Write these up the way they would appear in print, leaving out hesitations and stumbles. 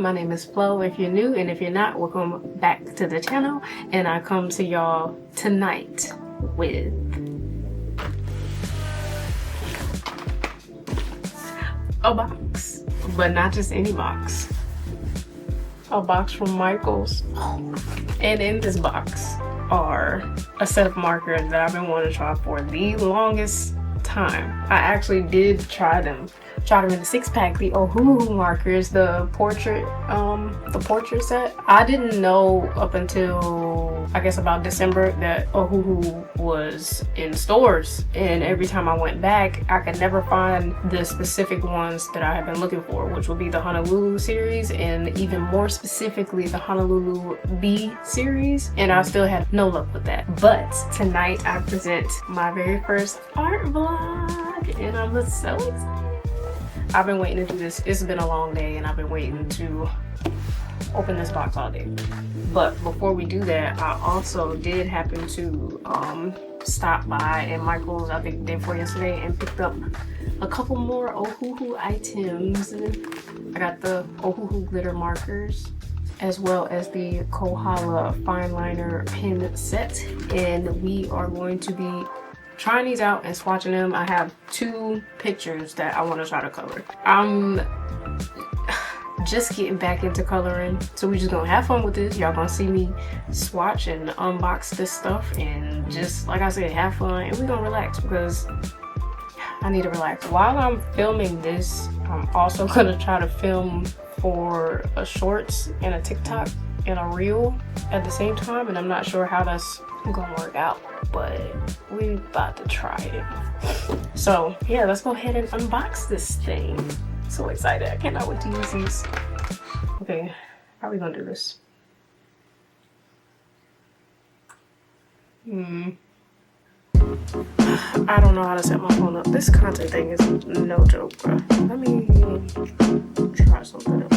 My name is Flo if you're new, and if you're not, welcome back to the channel. And I come to y'all tonight with a box, but not just any box. A box from Michaels. And in this box are a set of markers that I've been wanting to try for the longest time. I actually did try them in the 6-pack, the Ohuhu markers, the portrait set. I didn't know up until I guess about December that Ohuhu was in stores, and every time I went back I could never find the specific ones that I had been looking for, which would be the Honolulu series and even more specifically the Honolulu B series, and I still had no luck with that. But tonight I present my very first art vlog and I'm so excited. I've been waiting to do this. It's been a long day and I've been waiting to open this box all day. But before we do that, I also did happen to stop by at Michael's, I think the day before yesterday, and picked up a couple more Ohuhu items. I got the Ohuhu glitter markers as well as the Kohala fine liner pen set, and we are going to be trying these out and swatching them. I have 2 pictures that I want to try to color. I'm just getting back into coloring, so we're just gonna have fun with this. Y'all gonna see me swatch and unbox this stuff and just, like I said, have fun, and we're gonna relax because I need to relax. While I'm filming this, I'm also gonna try to film for a shorts and a TikTok and a reel at the same time, and I'm not sure how that's gonna work out, but we about to try it. So yeah, let's go ahead and unbox this thing. So excited, I cannot wait to use these. Okay, how are we gonna do this? I don't know how to set my phone up. This content thing is no joke, bro. Let me try something else.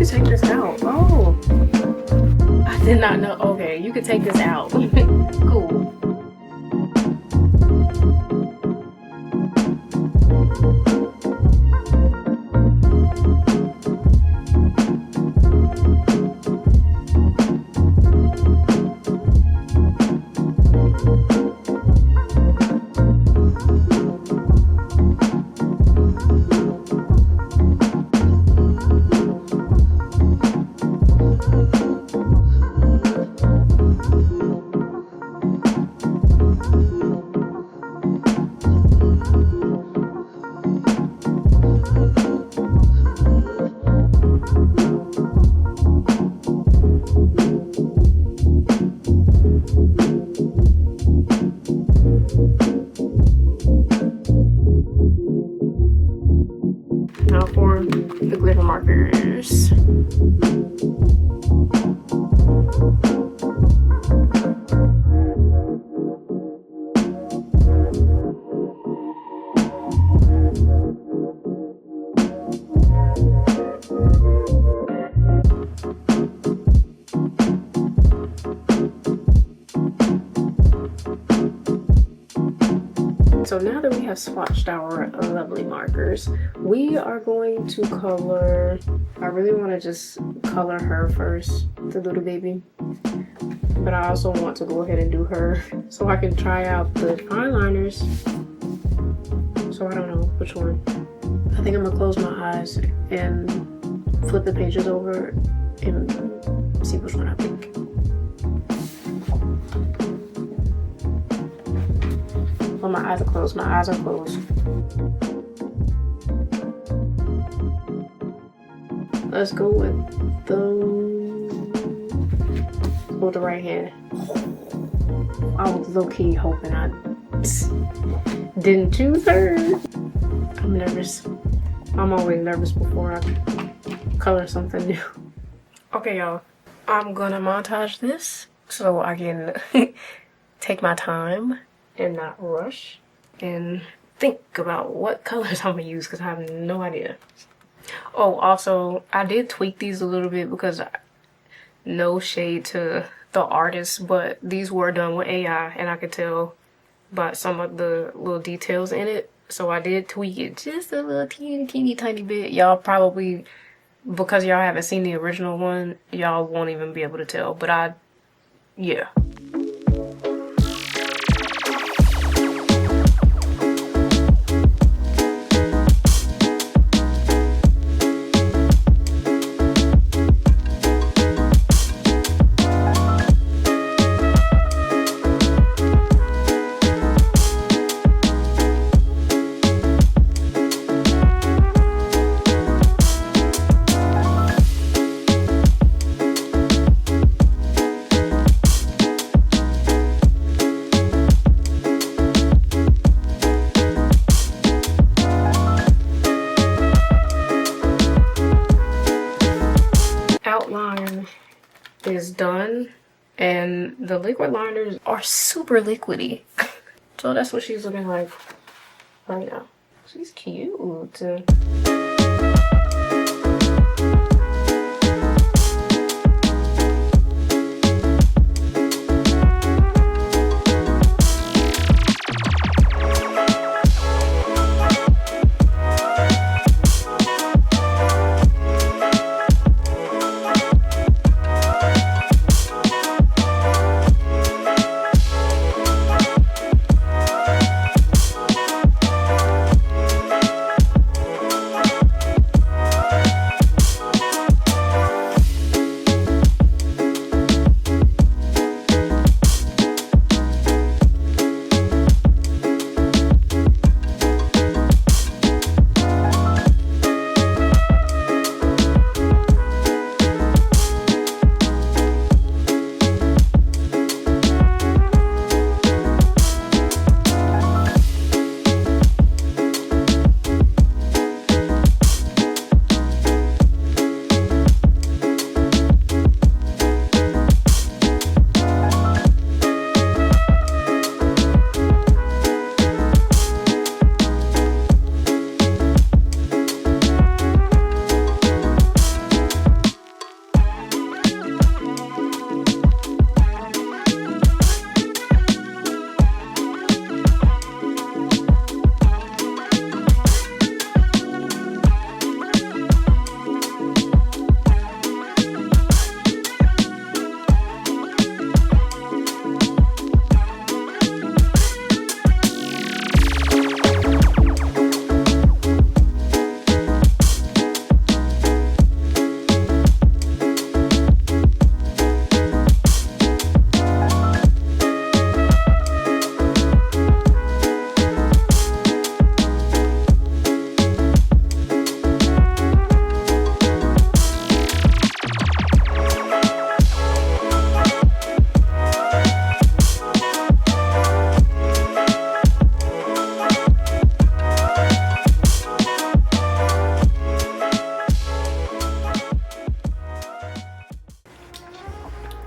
Take this out. Oh, I did not know. Okay, you could take this out. Cool. Now for the glitter markers. So now that we have swatched our lovely markers, we are going to color. I really want to just color her first, the little baby, but I also want to go ahead and do her so I can try out the fine liners. So I don't know which one. I think I'm gonna close my eyes and flip the pages over and see which one I pick. Well, my eyes are closed. My eyes are closed. Let's go with the right hand. I was low-key hoping I didn't choose her. I'm nervous. I'm always nervous before I color something new. Okay, y'all. I'm gonna montage this so I can take my time and not rush and think about what colors I'm gonna use because I have no idea. Oh, also, I did tweak these a little bit because no shade to the artist, but these were done with AI and I could tell by some of the little details in it. So I did tweak it just a little teeny tiny bit. Y'all probably, because y'all haven't seen the original one, y'all won't even be able to tell, but yeah. Outline is done and the liquid liners are super liquidy. So that's what she's looking like right now. She's cute.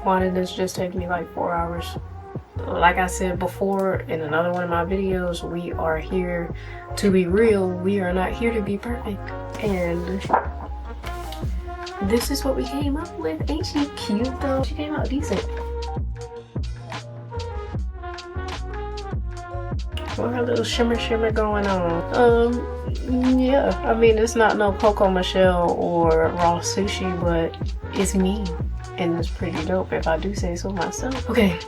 Why did this just take me like 4 hours? Like I said before in another one of my videos, we are here to be real. We are not here to be perfect. And this is what we came up with. Ain't she cute though? She came out decent. What her little shimmer going on? Yeah, I mean, it's not no Coco Michelle or raw sushi, but it's me. And it's pretty dope if I do say so myself. Okay,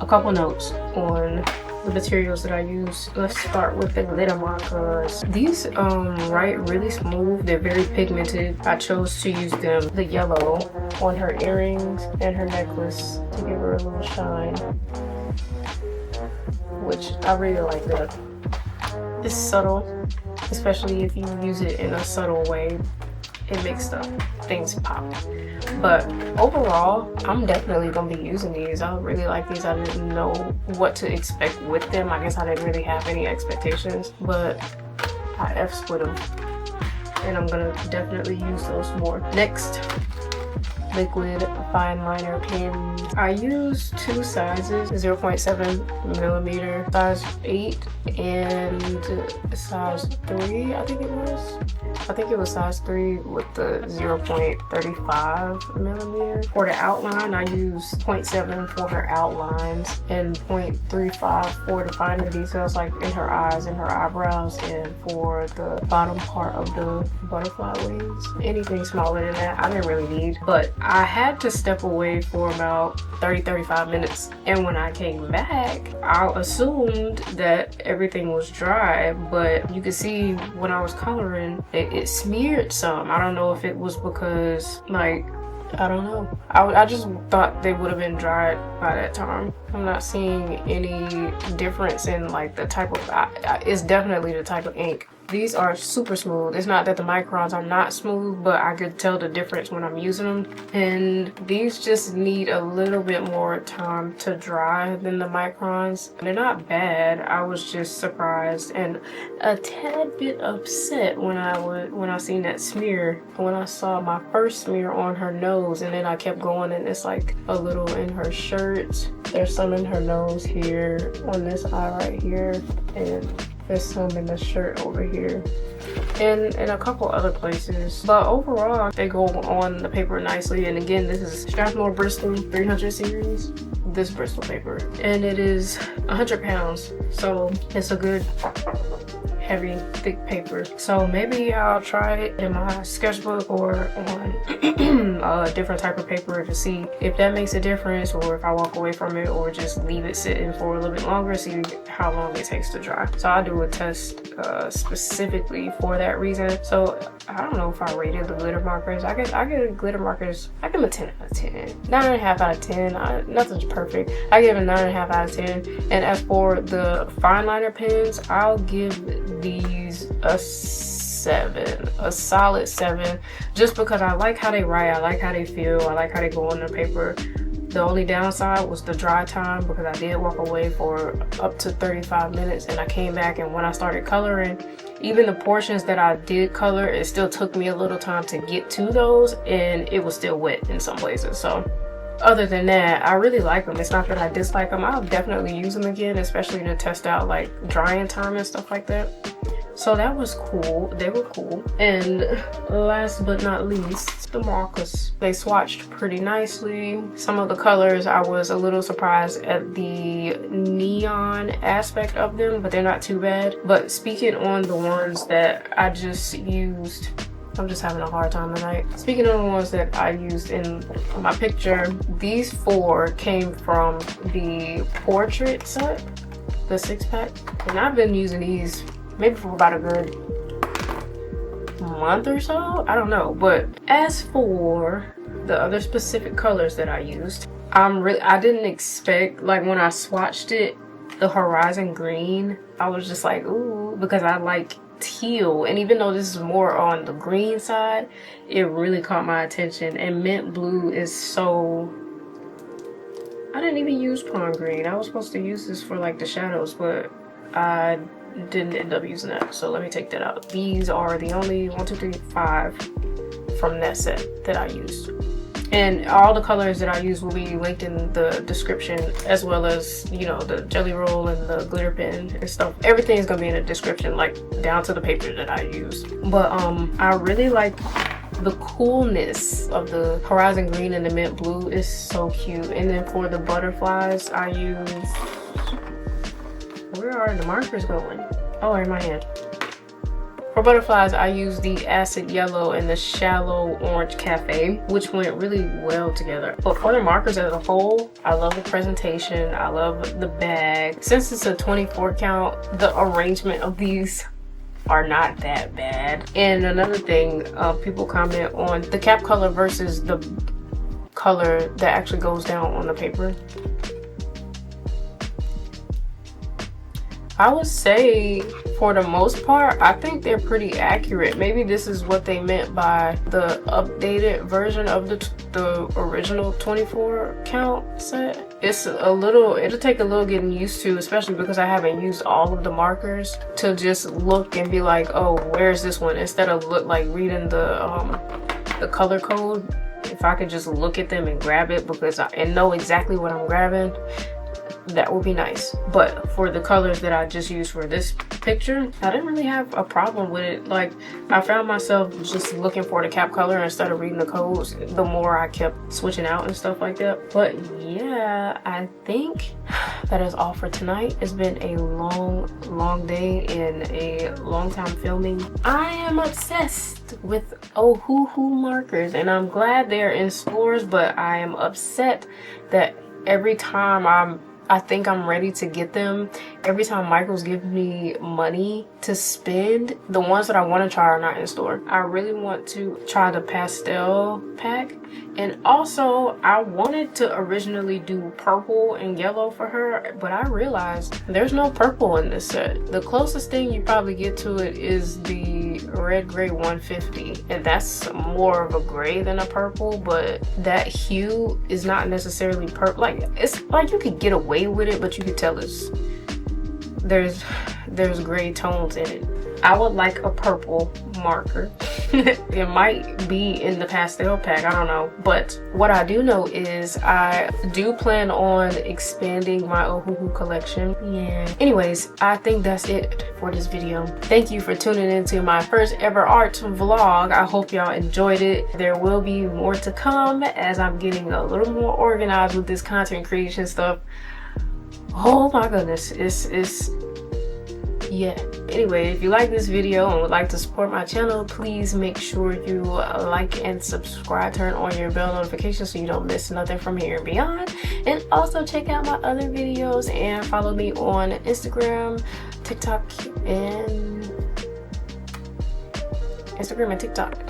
a couple notes on the materials that I use. Let's start with the glitter markers. These write really smooth. They're very pigmented. I chose to use them, the yellow on her earrings and her necklace to give her a little shine, which I really like that. It's subtle, especially if you use it in a subtle way. It makes things pop. But overall, I'm definitely gonna be using these. I really like these. I didn't know what to expect with them. I guess I didn't really have any expectations, but I F's with them. and I'm gonna definitely use those more. Next, liquid fine liner pen. I use two sizes, 0.7 millimeter, size 8 and size 3, I think it was. I think it was size 3 with the 0.35 millimeter. For the outline, I use 0.7 for her outlines and 0.35 for the finer details like in her eyes and her eyebrows, and for the bottom part of the butterfly wings. Anything smaller than that, I didn't really need, but I had to step away for about 30-35 minutes, and when I came back, I assumed that everything was dry, but you could see when I was coloring, it smeared some. I don't know if it was because, like, I don't know. I just thought they would have been dried by that time. I'm not seeing any difference in like the type of, it's definitely the type of ink. These are super smooth. It's not that the microns are not smooth, but I could tell the difference when I'm using them. And these just need a little bit more time to dry than the microns. They're not bad. I was just surprised and a tad bit upset when I seen that smear. When I saw my first smear on her nose, and then I kept going, and it's like a little in her shirt. There's some in her nose here, on this eye right here, and there's some in the shirt over here, and in a couple other places. But overall, they go on the paper nicely. And again, this is Strathmore Bristol 300 series, this Bristol paper, and it is 100 pounds, so it's a good heavy, thick paper. So maybe I'll try it in my sketchbook or on a different type of paper to see if that makes a difference, or if I walk away from it, or just leave it sitting for a little bit longer, see how long it takes to dry. So I'll do a test specifically for that reason. So I don't know if I rated the glitter markers. I give glitter markers, I give them a 10 out of 10. 9.5 out of 10. Nothing's perfect. I give it 9.5 out of 10. And as for the fine liner pens, I'll give these a 7, a solid 7, just because I like how they write, I like how they feel, I like how they go on the paper. The only downside was the dry time, because I did walk away for up to 35 minutes, and I came back, and when I started coloring, even the portions that I did color, it still took me a little time to get to those, and it was still wet in some places. So other than that, I really like them. It's not that I dislike them. I'll definitely use them again, especially to test out like drying time and stuff like that. So that was cool. They were cool. And last but not least, the markers. They swatched pretty nicely. Some of the colors, I was a little surprised at the neon aspect of them, but they're not too bad. But speaking on the ones that I just used, I'm just having a hard time tonight. Speaking of the ones that I used in my picture, these 4 came from the portrait set, the 6-pack. And I've been using these maybe for about a good month or so, I don't know. But as for the other specific colors that I used, I didn't expect, like when I swatched it, the horizon green, I was just like, ooh, because I like teal, and even though this is more on the green side, it really caught my attention. And mint blue is so, I didn't even use pond green. I was supposed to use this for like the shadows, but I didn't end up using that, so let me take that out. These are the only 1, 2, 3, 5 from that set that I used, and all the colors that I use will be linked in the description, as well as, you know, the jelly roll and the glitter pen and stuff. Everything is gonna be in the description, like down to the paper that I used. But I really like the coolness of the horizon green and the mint blue is so cute. And then for the butterflies, I use, where are the markers going? Oh, in my hand. For butterflies, I use the acid yellow and the shallow orange cafe, which went really well together. But for the markers as a whole, I love the presentation. I love the bag. Since it's a 24 count, the arrangement of these are not that bad. And another thing, people comment on the cap color versus the color that actually goes down on the paper. I would say for the most part, I think they're pretty accurate. Maybe this is what they meant by the updated version of the original 24 count set. It's a little, it'll take a little getting used to, especially because I haven't used all of the markers, to just look and be like, oh, where's this one? Instead of reading the color code. If I could just look at them and grab it and know exactly what I'm grabbing, that would be nice. But for the colors that I just used for this picture, I didn't really have a problem with it. Like, I found myself just looking for the cap color instead of reading the codes the more I kept switching out and stuff like that. But yeah, I think that is all for tonight. It's been a long day and a long time filming. I am obsessed with Ohuhu markers, and I'm glad they're in stores, but I am upset that every time I think I'm ready to get them, every time Michaels gives me money to spend, the ones that I want to try are not in store. I really want to try the pastel pack, and also I wanted to originally do purple and yellow for her, but I realized there's no purple in this set. The closest thing you probably get to it is the red gray 150, and that's more of a gray than a purple, but that hue is not necessarily purple. Like, it's like you could get away with it, but you could tell there's gray tones in it. I would like a purple marker. It might be in the pastel pack, I don't know. But what I do know is I do plan on expanding my Ohuhu collection. Yeah. Anyways, I think that's it for this video. Thank you for tuning into my first ever art vlog. I hope y'all enjoyed it. There will be more to come as I'm getting a little more organized with this content creation stuff. Oh my goodness, yeah. Anyway, if you like this video and would like to support my channel, please make sure you like and subscribe, turn on your bell notifications so you don't miss nothing from here and beyond. And also check out my other videos and follow me on Instagram, TikTok, and TikTok.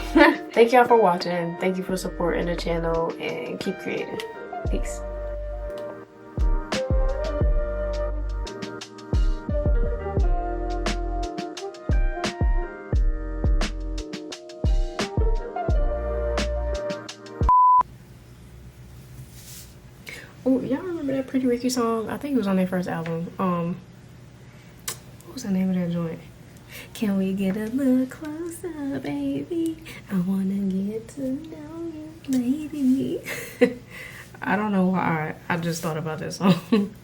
Thank y'all for watching. Thank you for supporting the channel, and keep creating. Peace. Oh, y'all remember that Pretty Ricky song? I think it was on their first album. What was the name of that joint? Can we get a little closer, baby? I wanna get to know you, baby. I don't know why I just thought about that song.